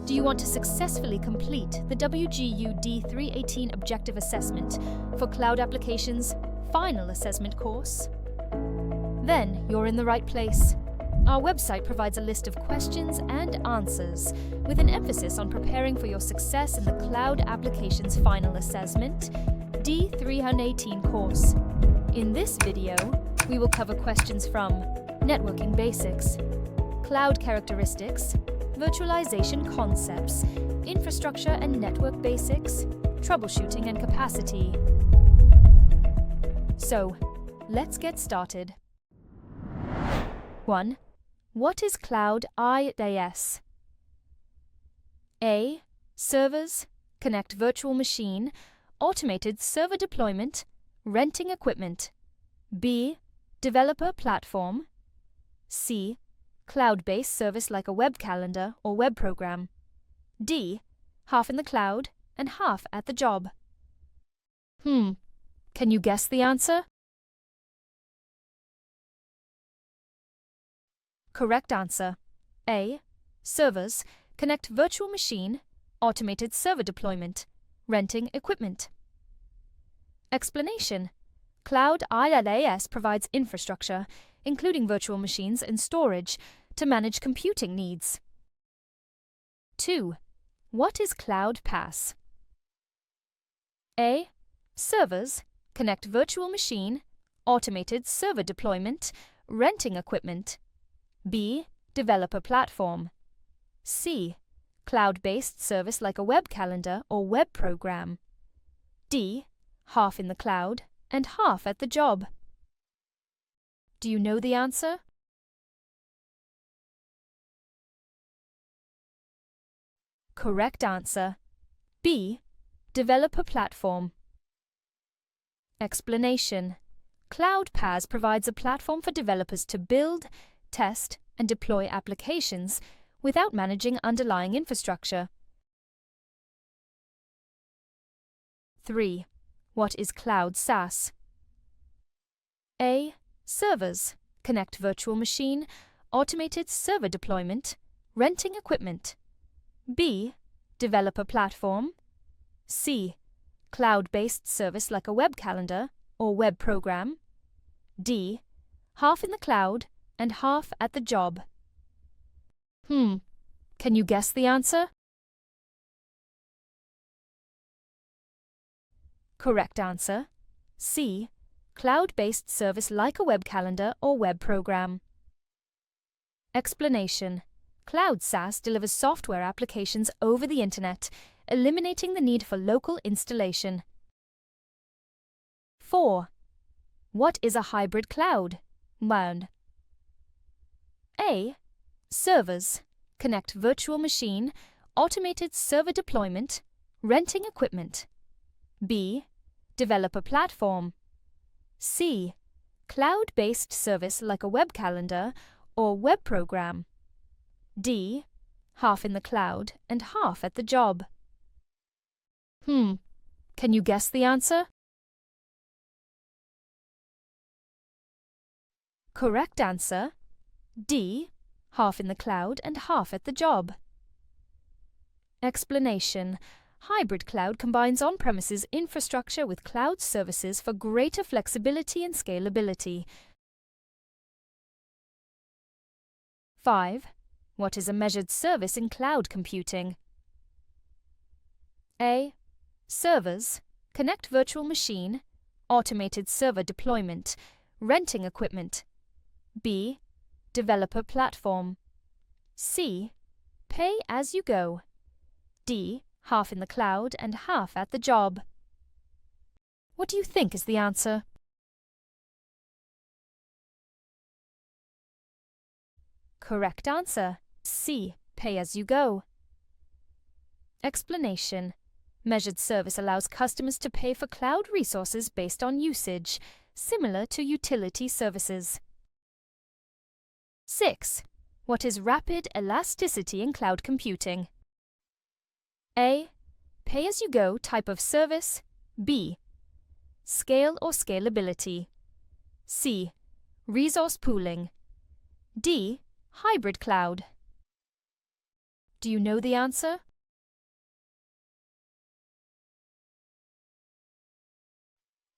Do you want to successfully complete the WGU D318 Objective Assessment for Cloud Applications Final Assessment course? Then you're in the right place. Our website provides a list of questions and answers with an emphasis on preparing for your success in the Cloud Applications Final Assessment D318 course. In this video, we will cover questions from networking basics, cloud characteristics, virtualization concepts, infrastructure and network basics, troubleshooting and capacity. So, let's get started. 1. What is Cloud IaaS? A. Servers, connect virtual machine, automated server deployment, renting equipment. B. Developer platform. C. Cloud-based service like a web calendar or web program. D. Half in the cloud and half at the job. Can you guess the answer? Correct answer. A. Servers, connect virtual machine, automated server deployment, renting equipment. Explanation. Cloud IaaS provides infrastructure, including virtual machines and storage, to manage computing needs. 2. What is Cloud PaaS? A. Servers, connect virtual machine, automated server deployment, renting equipment. B. Developer platform. C. Cloud-based service like a web calendar or web program. D. Half in the cloud and half at the job. Do you know the answer? Correct answer. B. Developer platform. Explanation. Cloud PaaS provides a platform for developers to build, test, and deploy applications without managing underlying infrastructure. 3. What is Cloud SaaS? A. Servers, connect virtual machine, automated server deployment, renting equipment. B. Developer platform. C. Cloud-based service like a web calendar or web program. D. Half in the cloud and half at the job. Can you guess the answer? Correct answer. C. Cloud-based service like a web calendar or web program. Explanation. Cloud SaaS delivers software applications over the Internet, eliminating the need for local installation. 4. What is a hybrid cloud? 𝗏. A. Servers, connect virtual machine, automated server deployment, renting equipment. B. Developer platform. C. Cloud-based service like a web calendar or web program. D. Half in the cloud and half at the job. Can you guess the answer? Correct answer. D. Half in the cloud and half at the job. Explanation. Hybrid cloud combines on-premises infrastructure with cloud services for greater flexibility and scalability. 5. What is a measured service in cloud computing? A. Servers, connect virtual machine, automated server deployment, renting equipment. B. Developer platform. C. Pay as you go. D. Half in the cloud and half at the job. What do you think is the answer? Correct answer. C. Pay as you go. Explanation. Measured service allows customers to pay for cloud resources based on usage, similar to utility services. 6. What is rapid elasticity in cloud computing? A. Pay-as-you-go type of service. B. Scale or scalability. C. Resource pooling. D. Hybrid cloud. Do you know the answer?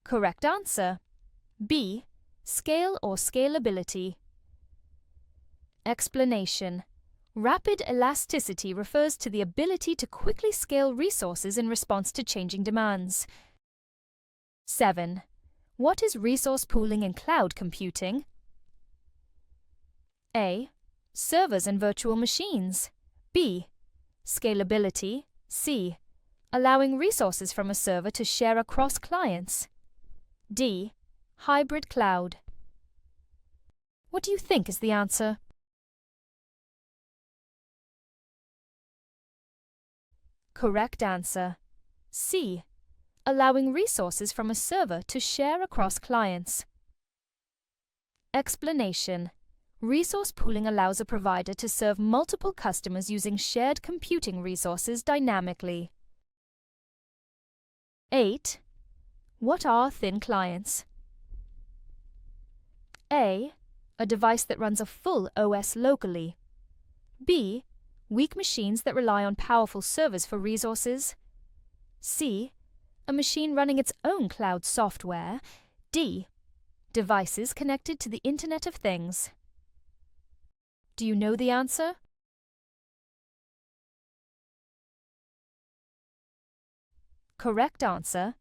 Correct answer. B. Scale or scalability. Explanation. Rapid elasticity refers to the ability to quickly scale resources in response to changing demands. 7. What is resource pooling in cloud computing? A. Servers and virtual machines. B. Scalability. C. Allowing resources from a server to share across clients. D. Hybrid cloud. What do you think is the answer? Correct answer. C. Allowing resources from a server to share across clients. Explanation. Resource pooling allows a provider to serve multiple customers using shared computing resources dynamically. 8. What are thin clients? A. A device that runs a full OS locally. B. Weak machines that rely on powerful servers for resources. C. A machine running its own cloud software. D. Devices connected to the Internet of Things. Do you know the answer? Correct answer.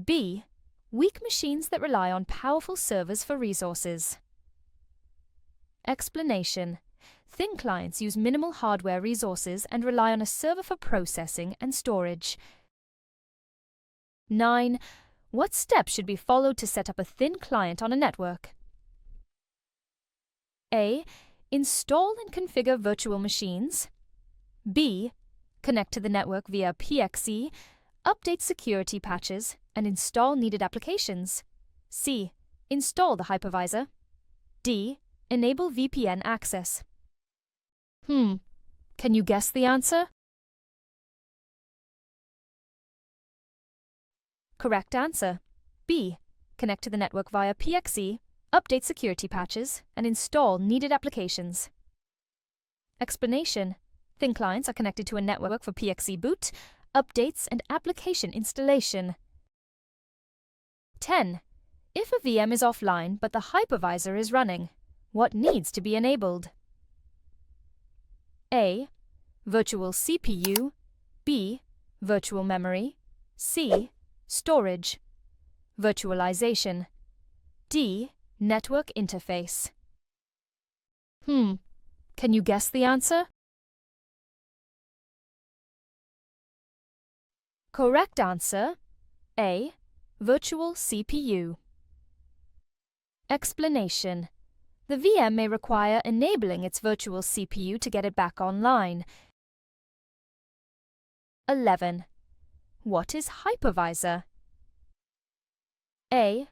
B. Weak machines that rely on powerful servers for resources. Explanation. Thin clients use minimal hardware resources and rely on a server for processing and storage. 9. What steps should be followed to set up a thin client on a network? A. Install and configure virtual machines. B. Connect to the network via PXE, update security patches, and install needed applications. C. Install the hypervisor. D. Enable VPN access. Can you guess the answer? Correct answer. B. Connect to the network via PXE, update security patches, and install needed applications. Explanation. Thin clients are connected to a network for PXE boot, updates, and application installation. 10. If a VM is offline but the hypervisor is running, what needs to be enabled? A. Virtual CPU. B. Virtual memory. C. Storage. Virtualization. D. Network interface. Can you guess the answer? Correct answer. A. Virtual CPU. Explanation. The VM may require enabling its virtual CPU to get it back online. 11. What is hypervisor? A.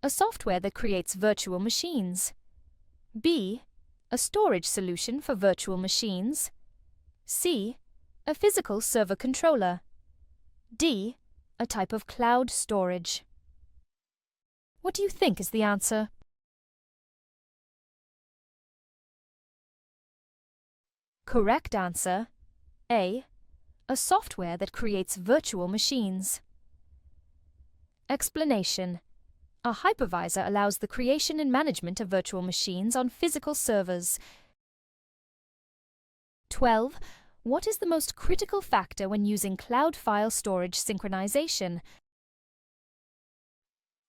A software that creates virtual machines. B. A storage solution for virtual machines. C. A physical server controller. D. A type of cloud storage. What do you think is the answer? Correct answer. A. A software that creates virtual machines. Explanation. A hypervisor allows the creation and management of virtual machines on physical servers. 12. What is the most critical factor when using cloud file storage synchronization?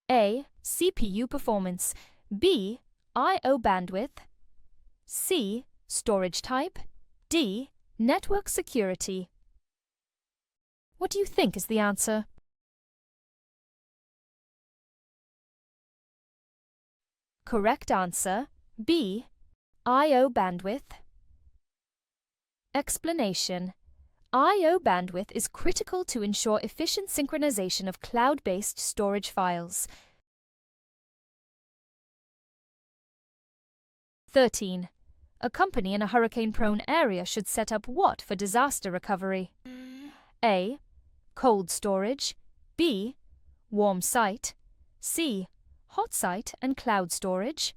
A. CPU performance. B. I/O bandwidth. C. Storage type. D. Network security. What do you think is the answer? Correct answer. B. I/O bandwidth. Explanation. I/O bandwidth is critical to ensure efficient synchronization of cloud-based storage files. 13. A company in a hurricane-prone area should set up what for disaster recovery? A. Cold storage. B. Warm site. C. Hot site and cloud storage.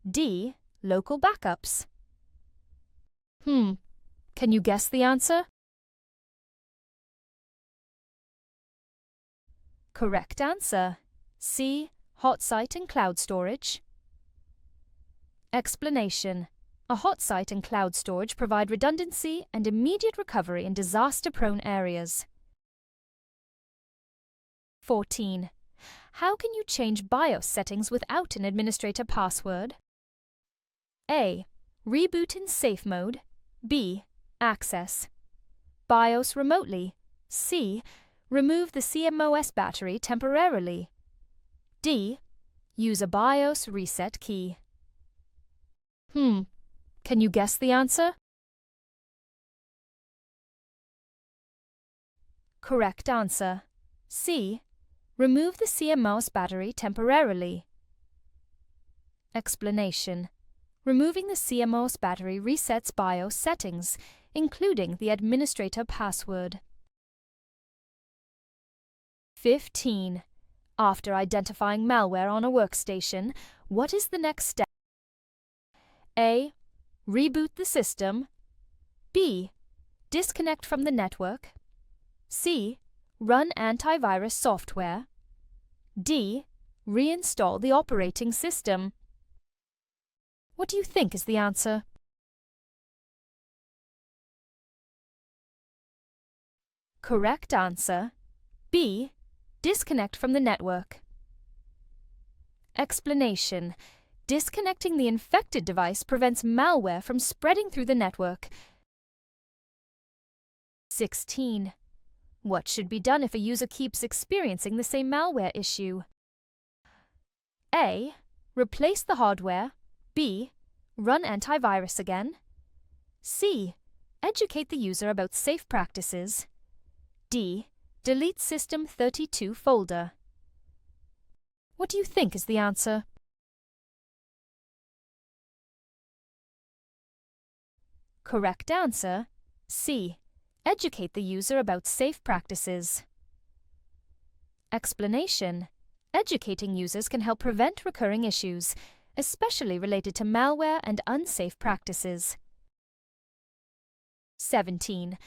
D. Local backups. Can you guess the answer? Correct answer. C. Hot site and cloud storage. Explanation. A hot site and cloud storage provide redundancy and immediate recovery in disaster-prone areas. 14. How can you change BIOS settings without an administrator password? A. Reboot in safe mode. B. Access BIOS remotely. C. Remove the CMOS battery temporarily. D. Use a BIOS reset key. Can you guess the answer? Correct answer. C. Remove the CMOS battery temporarily. Explanation. Removing the CMOS battery resets BIOS settings, including the administrator password. 15. After identifying malware on a workstation, what is the next step? A. Reboot the system. B. Disconnect from the network. C. Run antivirus software. D. Reinstall the operating system. What do you think is the answer? Correct answer. B. Disconnect from the network. Explanation. Disconnecting the infected device prevents malware from spreading through the network. 16. What should be done if a user keeps experiencing the same malware issue? A. Replace the hardware. B. Run antivirus again. C. Educate the user about safe practices. D. Delete System32 folder. What do you think is the answer? Correct answer. C. Educate the user about safe practices. Explanation. Educating users can help prevent recurring issues, especially related to malware and unsafe practices. 17.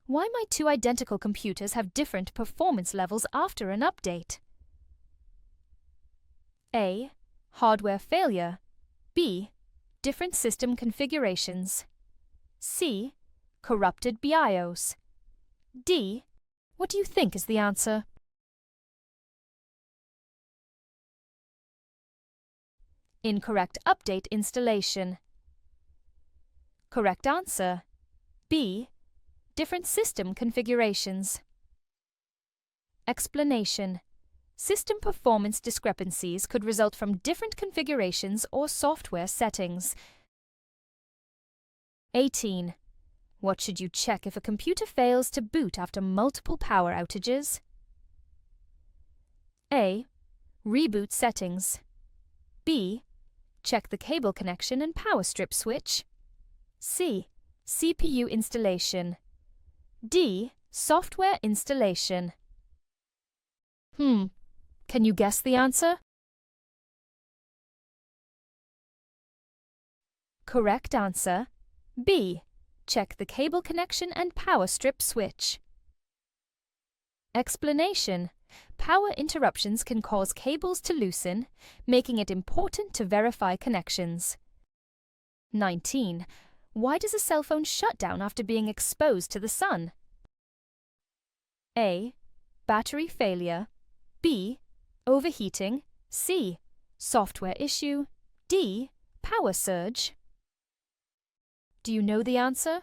Why might two identical computers have different performance levels after an update? A. Hardware failure. B. Different system configurations. C. Corrupted BIOS. D. What do you think is the answer? Incorrect update installation. Correct answer. B. Different system configurations. Explanation. System performance discrepancies could result from different configurations or software settings. 18. What should you check if a computer fails to boot after multiple power outages? A. Reboot settings. B. Check the cable connection and power strip switch. C. CPU installation. D. Software installation. Can you guess the answer? Correct answer. B. Check the cable connection and power strip switch. Explanation. Power interruptions can cause cables to loosen, making it important to verify connections. 19. Why does a cell phone shut down after being exposed to the sun? A. Battery failure. B. Overheating. C. Software issue. D. Power surge. Do you know the answer?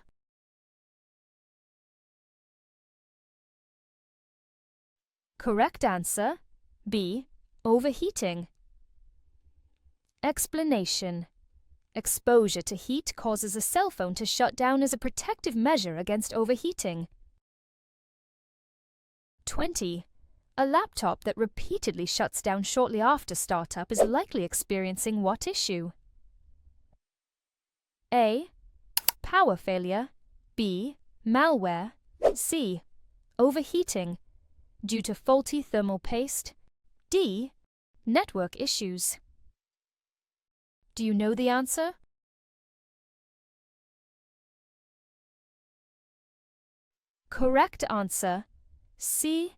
Correct answer. B. Overheating. Explanation. Exposure to heat causes a cell phone to shut down as a protective measure against overheating. 20. A laptop that repeatedly shuts down shortly after startup is likely experiencing what issue? A. Power failure. B. Malware. C. Overheating due to faulty thermal paste. D. Network issues. Do you know the answer? Correct answer. C.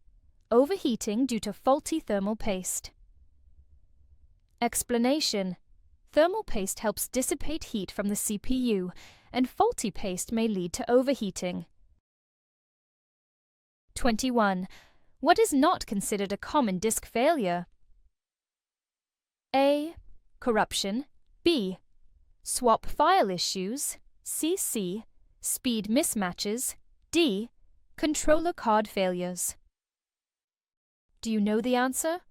Overheating due to faulty thermal paste. Explanation. Thermal paste helps dissipate heat from the CPU, and faulty paste may lead to overheating. 21. What is not considered a common disk failure? A. Corruption. B. Swap file issues. C. Speed mismatches. D. Controller card failures. Do you know the answer?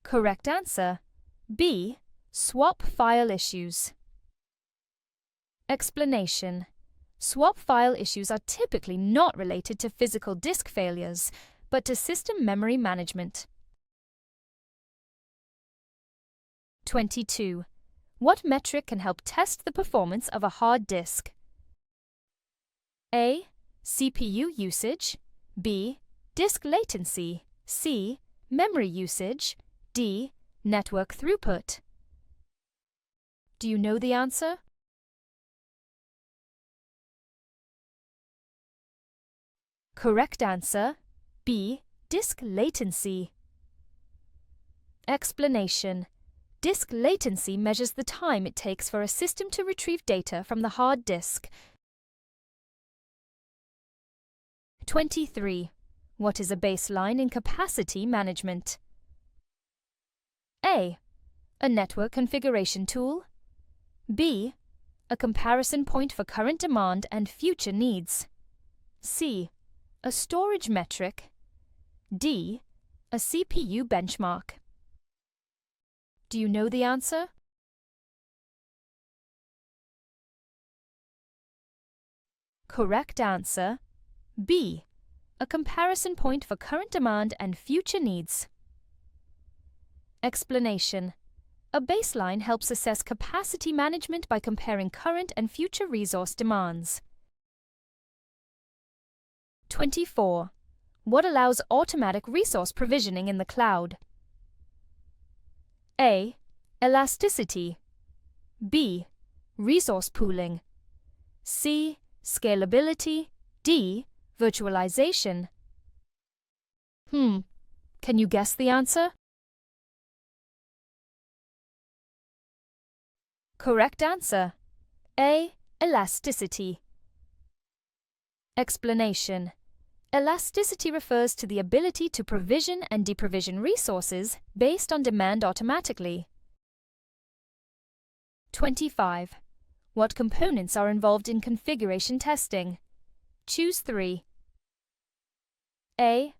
Correct answer. B. Swap file issues. Explanation. Swap file issues are typically not related to physical disk failures, but to system memory management. 22. What metric can help test the performance of a hard disk? A. CPU usage. B. Disk latency. C. Memory usage. D. Network throughput. Do you know the answer? Correct answer. B. Disk latency. Explanation. Disk latency measures the time it takes for a system to retrieve data from the hard disk. 23. What is a baseline in capacity management? A. A network configuration tool. B. A comparison point for current demand and future needs. C. A storage metric. D. A CPU benchmark. Do you know the answer? Correct answer. B. A comparison point for current demand and future needs. Explanation. A baseline helps assess capacity management by comparing current and future resource demands. 24. What allows automatic resource provisioning in the cloud? A. Elasticity. B. Resource pooling. C. Scalability. D. Virtualization. Can you guess the answer? Correct answer. A. Elasticity. Explanation. Elasticity refers to the ability to provision and deprovision resources based on demand automatically. 25. What components are involved in configuration testing? Choose 3. A.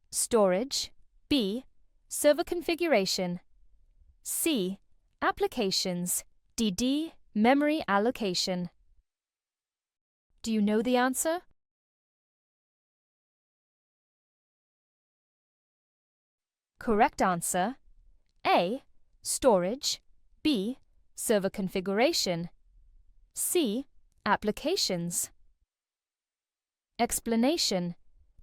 Storage. B. Server configuration. C. Applications. D. Memory allocation. Do you know the answer? Correct answer. A. Storage. B. Server configuration. C. Applications. Explanation.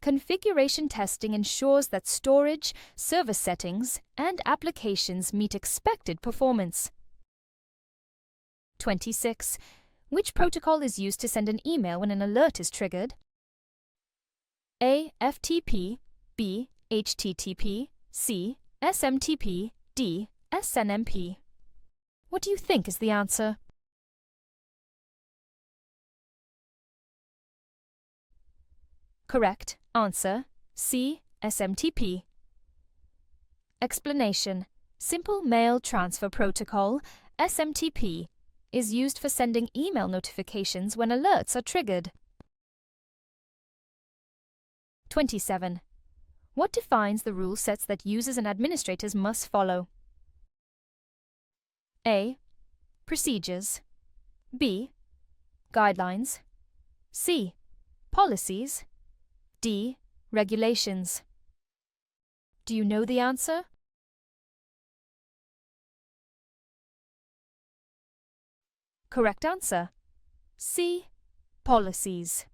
Configuration testing ensures that storage, server settings, and applications meet expected performance. 26. Which protocol is used to send an email when an alert is triggered? A. FTP. B. HTTP. C. SMTP. D. SNMP. What do you think is the answer? Correct answer. C. SMTP. Explanation. Simple Mail Transfer Protocol, SMTP, is used for sending email notifications when alerts are triggered. 27. What defines the rule sets that users and administrators must follow? A. Procedures. B. Guidelines. C. Policies. D. Regulations. Do you know the answer? Correct answer. C. Policies.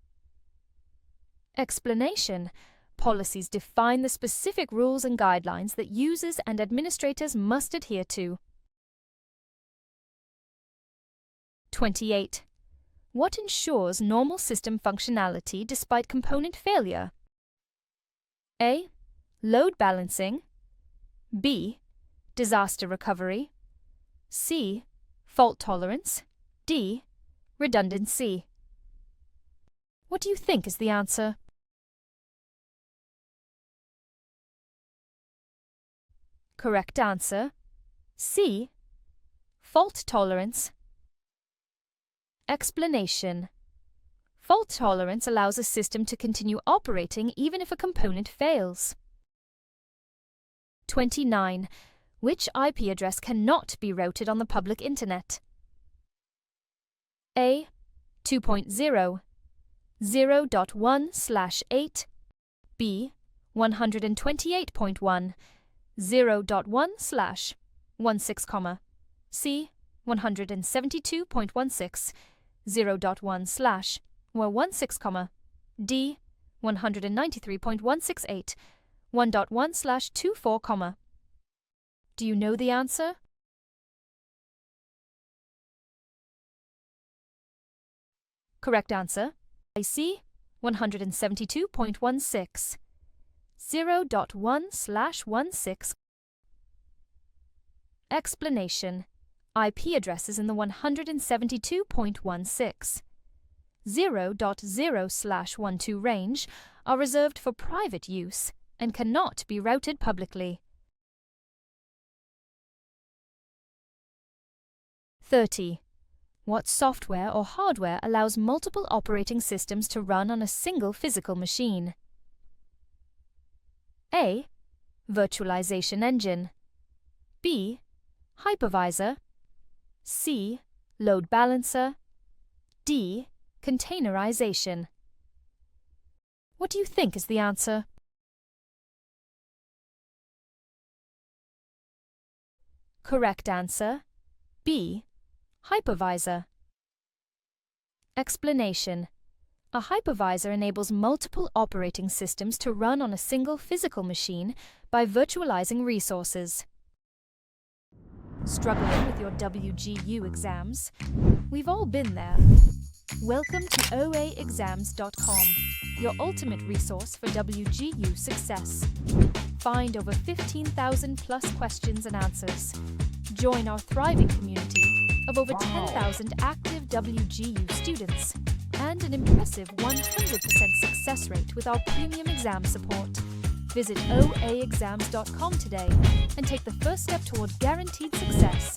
Explanation. Policies define the specific rules and guidelines that users and administrators must adhere to. 28. What ensures normal system functionality despite component failure? A. Load balancing. B. Disaster recovery. C. Fault tolerance. D. Redundancy. What do you think is the answer? Correct answer. C. Fault tolerance. Explanation. Fault tolerance allows a system to continue operating even if a component fails. 29. Which IP address cannot be routed on the public internet? A. 2.0 0.1/8. B. 128.1 0.1/16, C. 172.16 0.1/16, D. 193.168 1.1/24. Do you know the answer? Correct answer. IC 172.16 0.1/16. Explanation. IP addresses in the 172.16 0.0/12 range are reserved for private use and cannot be routed publicly. 30. What software or hardware allows multiple operating systems to run on a single physical machine? A. Virtualization engine. B. Hypervisor. C. Load balancer. D. Containerization. What do you think is the answer? Correct answer. B. Hypervisor. Explanation. A hypervisor enables multiple operating systems to run on a single physical machine by virtualizing resources. Struggling with your WGU exams? We've all been there. Welcome to OAExams.com, your ultimate resource for WGU success. Find over 15,000 plus questions and answers. Join our thriving community of over 10,000 active WGU students and an impressive 100% success rate with our premium exam support. Visit OAExams.com today and take the first step toward guaranteed success.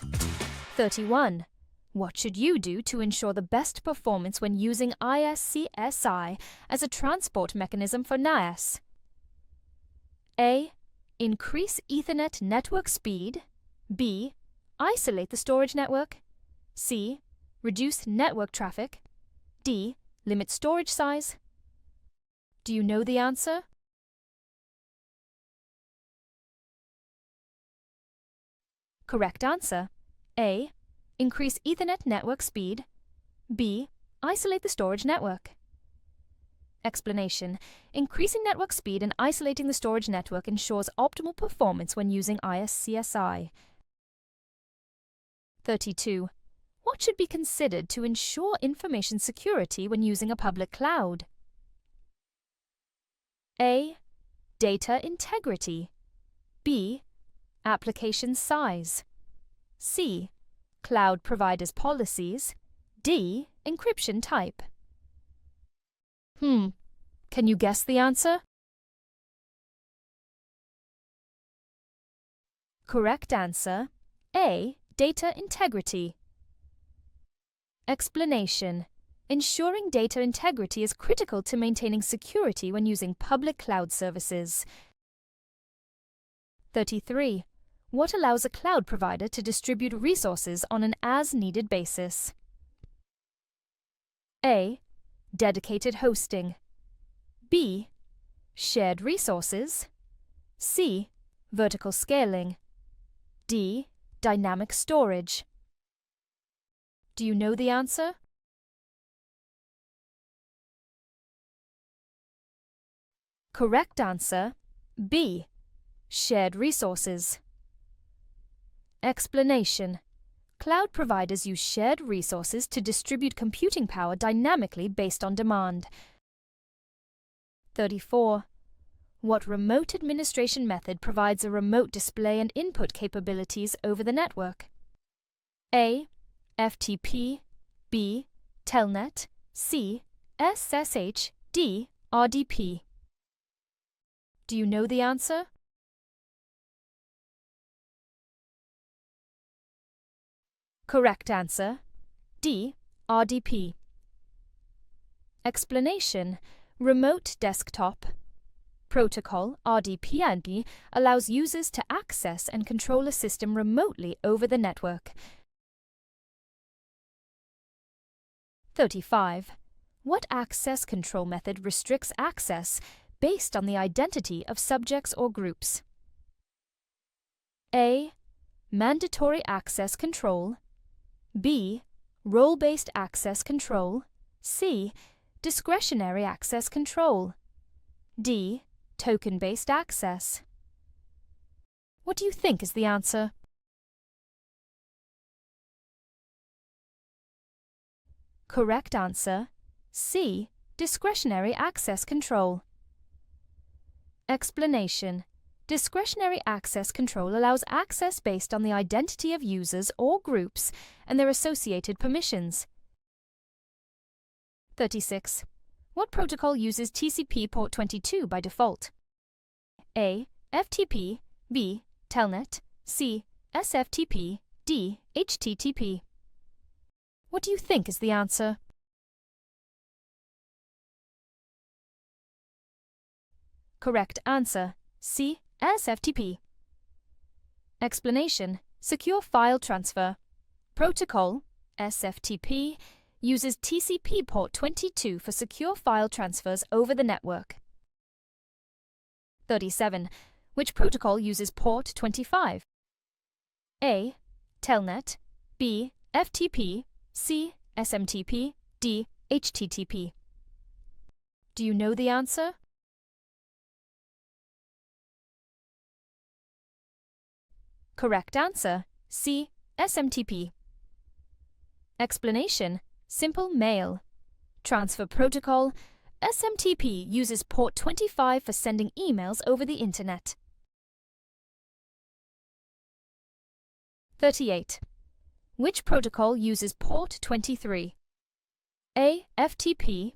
31. What should you do to ensure the best performance when using 𝗧𝗵𝗶𝗀𝗍 as a transport mechanism for 𝗧𝗔? A. Increase Ethernet network speed. B. Isolate the storage network. C. Reduce network traffic. D. Limit storage size. Do you know the answer? Correct answer. A. Increase Ethernet network speed. B. Isolate the storage network. Explanation. Increasing network speed and isolating the storage network ensures optimal performance when using 𝗧𝗵𝗶𝗀𝗍. 32. What should be considered to ensure information security when using a public cloud? A. Data integrity. B. Application size. C. Cloud providers' policies. D. Encryption type. Can you guess the answer? Correct answer. A. Data integrity. Explanation. Ensuring data integrity is critical to maintaining security when using public cloud services. 33. What allows a cloud provider to distribute resources on an as-needed basis? A. Dedicated hosting. B. Shared resources. C. Vertical scaling. D. Dynamic storage. Do you know the answer? Correct answer. B. Shared resources. Explanation. Cloud providers use shared resources to distribute computing power dynamically based on demand. 34. What remote administration method provides a remote display and input capabilities over the network? A. FTP, B. Telnet, C. SSH, D. RDP. Do you know the answer? Correct answer, D. RDP. Explanation: Remote desktop protocol RDP allows users to access and control a system remotely over the network. 35. What access control method restricts access based on the identity of subjects or groups? A. Mandatory access control, B. Role-based access control, C. Discretionary access control, D. Token-based access. What do you think is the answer? Correct answer, C. Discretionary access control. Explanation: Discretionary access control allows access based on the identity of users or groups and their associated permissions. 36. What protocol uses TCP port 22 by default? A. FTP, B. Telnet, C. SFTP, D. HTTP. What do you think is the answer? Correct answer, C. SFTP. Explanation: Secure File Transfer Protocol, SFTP, uses TCP port 22 for secure file transfers over the network. 37. Which protocol uses port 25? A. Telnet, B. FTP, C. SMTP, D. HTTP. Do you know the answer? Correct answer, C. SMTP. Explanation: Simple Mail Transfer Protocol, SMTP uses port 25 for sending emails over the Internet. 38. Which protocol uses port 23? A. FTP,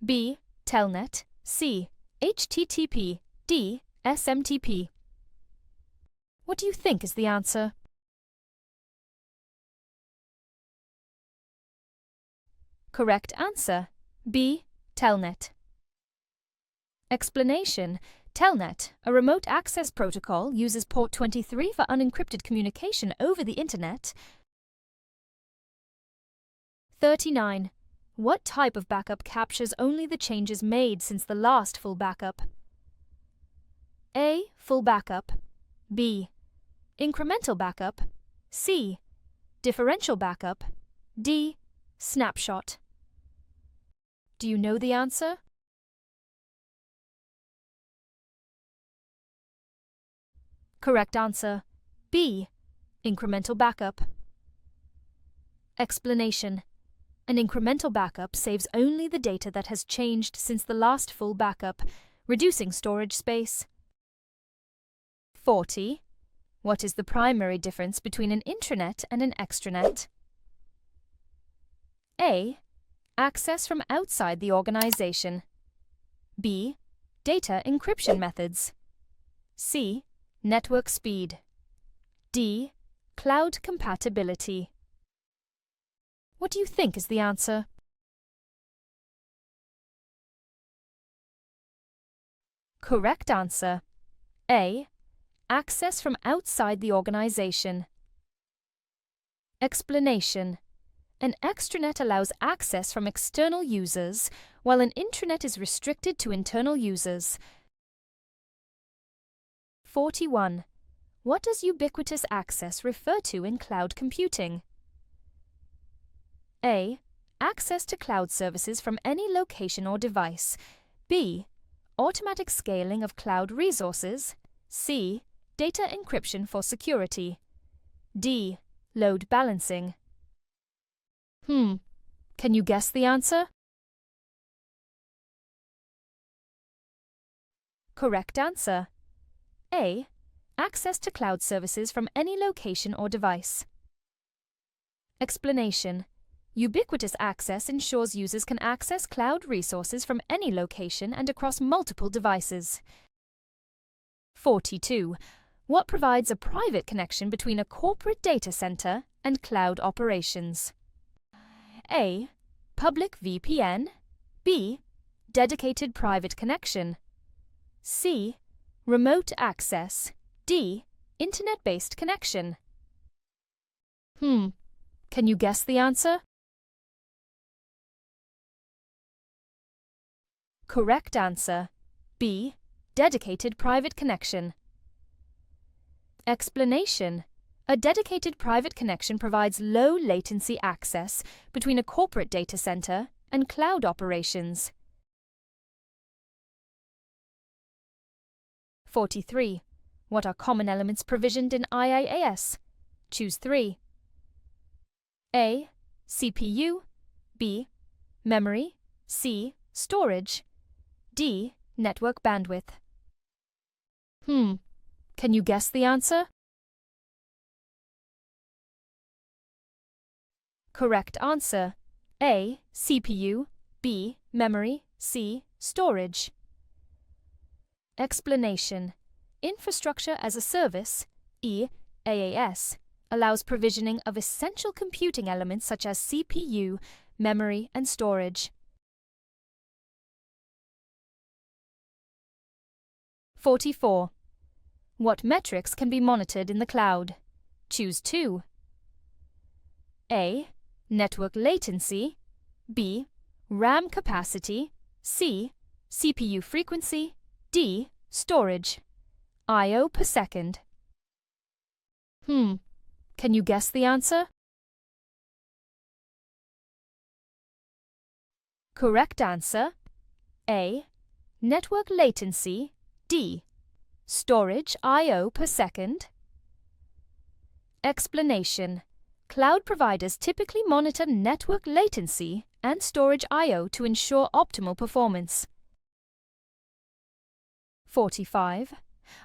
B. Telnet, C. HTTP, D. SMTP. What do you think is the answer? Correct answer, B. Telnet. Explanation: Telnet, a remote access protocol, uses port 23 for unencrypted communication over the Internet. 39. What type of backup captures only the changes made since the last full backup? A. Full backup, B. Incremental backup, C. Differential backup, D. Snapshot. Do you know the answer? Correct answer, B. Incremental backup. Explanation: An incremental backup saves only the data that has changed since the last full backup, reducing storage space. 40. What is the primary difference between an intranet and an extranet? A. Access from outside the organization. B. Data encryption methods. C. Network speed. D. Cloud compatibility. What do you think is the answer? Correct answer, A. Access from outside the organization. Explanation: An extranet allows access from external users, while an intranet is restricted to internal users. 41. What does ubiquitous access refer to in cloud computing? A. Access to cloud services from any location or device. B. Automatic scaling of cloud resources. C. Data encryption for security. D. load balancing. Can you guess the answer? Correct answer. A. Access to cloud services from any location or device. Explanation. Ubiquitous access ensures users can access cloud resources from any location and across multiple devices. 42. What provides a private connection between a corporate data center and cloud operations? A. Public VPN. B. Dedicated private connection. C. Remote access. D. Internet-based connection. Can you guess the answer? Correct answer. B. Dedicated private connection. Explanation. A dedicated private connection provides low-latency access between a corporate data center and cloud operations. 43. What are common elements provisioned in IaaS? Choose 3. A. CPU. B. Memory. C. Storage. D. Network bandwidth. Can you guess the answer? Correct answer. A. CPU. B. Memory. C. Storage. Explanation. Infrastructure as a Service, EaaS, allows provisioning of essential computing elements such as CPU, memory, and storage. 44. What metrics can be monitored in the cloud? Choose 2. A. Network latency. B. RAM capacity. C. CPU frequency. D. Storage. I/O per second. Can you guess the answer? Correct answer. A. Network latency. D. Storage I/O per second. Explanation. Cloud providers typically monitor network latency and storage I/O to ensure optimal performance. 45.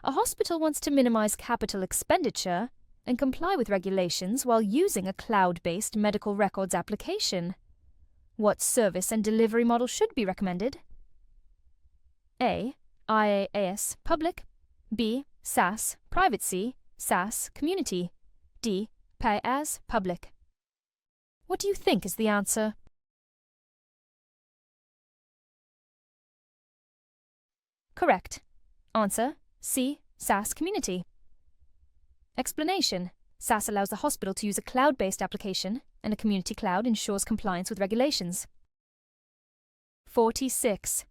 A hospital wants to minimize capital expenditure and comply with regulations while using a cloud-based medical records application. What service and delivery model should be recommended? A. IaaS public. B. SaaS private. SaaS community. D. Pay as public. What do you think is the answer? Correct. Answer. C. SaaS community. Explanation. SaaS allows the hospital to use a cloud-based application, and a community cloud ensures compliance with regulations. 46.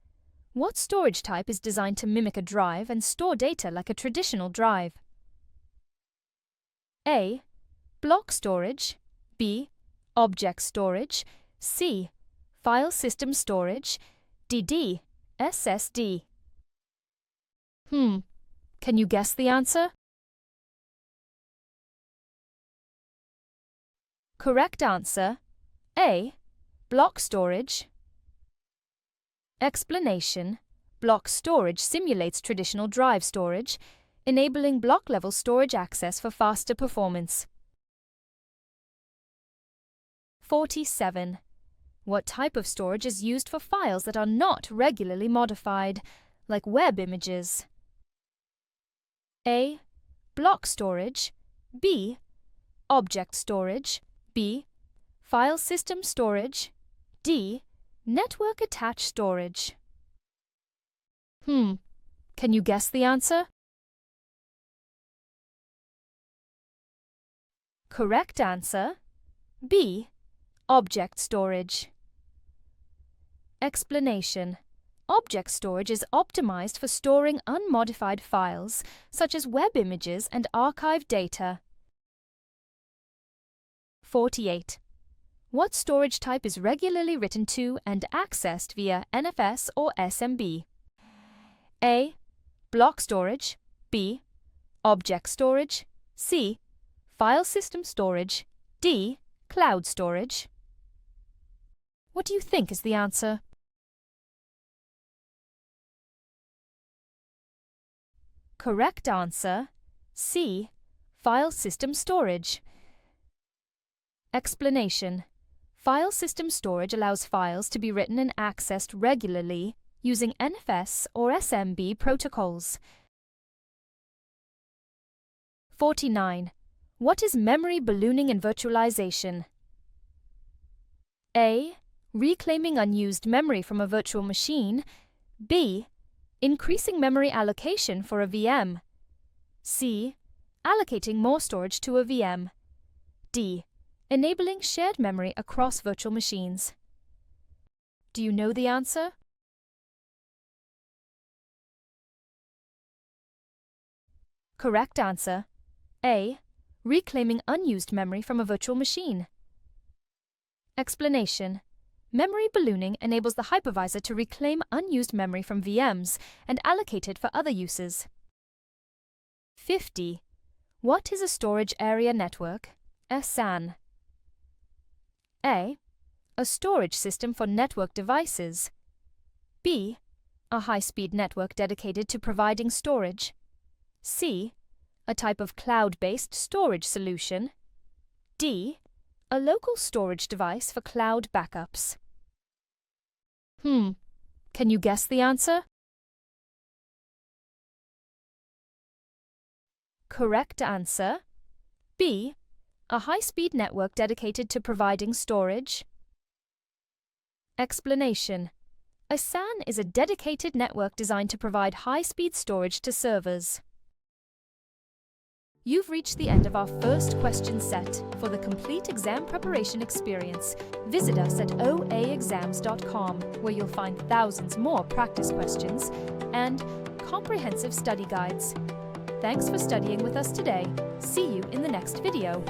What storage type is designed to mimic a drive and store data like a traditional drive? A. Block storage. B. Object storage. C. File system storage. D. SSD. Can you guess the answer? Correct answer. A. Block storage. Explanation. Block storage simulates traditional drive storage, enabling block-level storage access for faster performance. 47. What type of storage is used for files that are not regularly modified, like web images? A. Block storage. B. Object storage. B. File system storage. D. Network attached storage. Can you guess the answer? Correct answer. B. Object storage. Explanation. Object storage is optimized for storing unmodified files, such as web images and archived data. 48. What storage type is regularly written to and accessed via NFS or SMB? A. Block storage. B. Object storage. C. File system storage. D. Cloud storage. What do you think is the answer? Correct answer, C. File system storage. Explanation. File system storage allows files to be written and accessed regularly using NFS or SMB protocols. 49. What is memory ballooning in virtualization? A. Reclaiming unused memory from a virtual machine. B. Increasing memory allocation for a VM. C. Allocating more storage to a VM. D. Enabling shared memory across virtual machines. Do you know the answer? Correct answer, A. Reclaiming unused memory from a virtual machine. Explanation. Memory ballooning enables the hypervisor to reclaim unused memory from VMs and allocate it for other uses. 50. What is a storage area network? A SAN. A. A storage system for network devices. B. A high-speed network dedicated to providing storage. C. A type of cloud-based storage solution. D. A local storage device for cloud backups. Can you guess the answer? Correct answer, B. A high-speed network dedicated to providing storage. Explanation. A SAN is a dedicated network designed to provide high-speed storage to servers. You've reached the end of our first question set. For the complete exam preparation experience, visit us at OAExams.com, where you'll find thousands more practice questions and comprehensive study guides. Thanks for studying with us today. See you in the next video.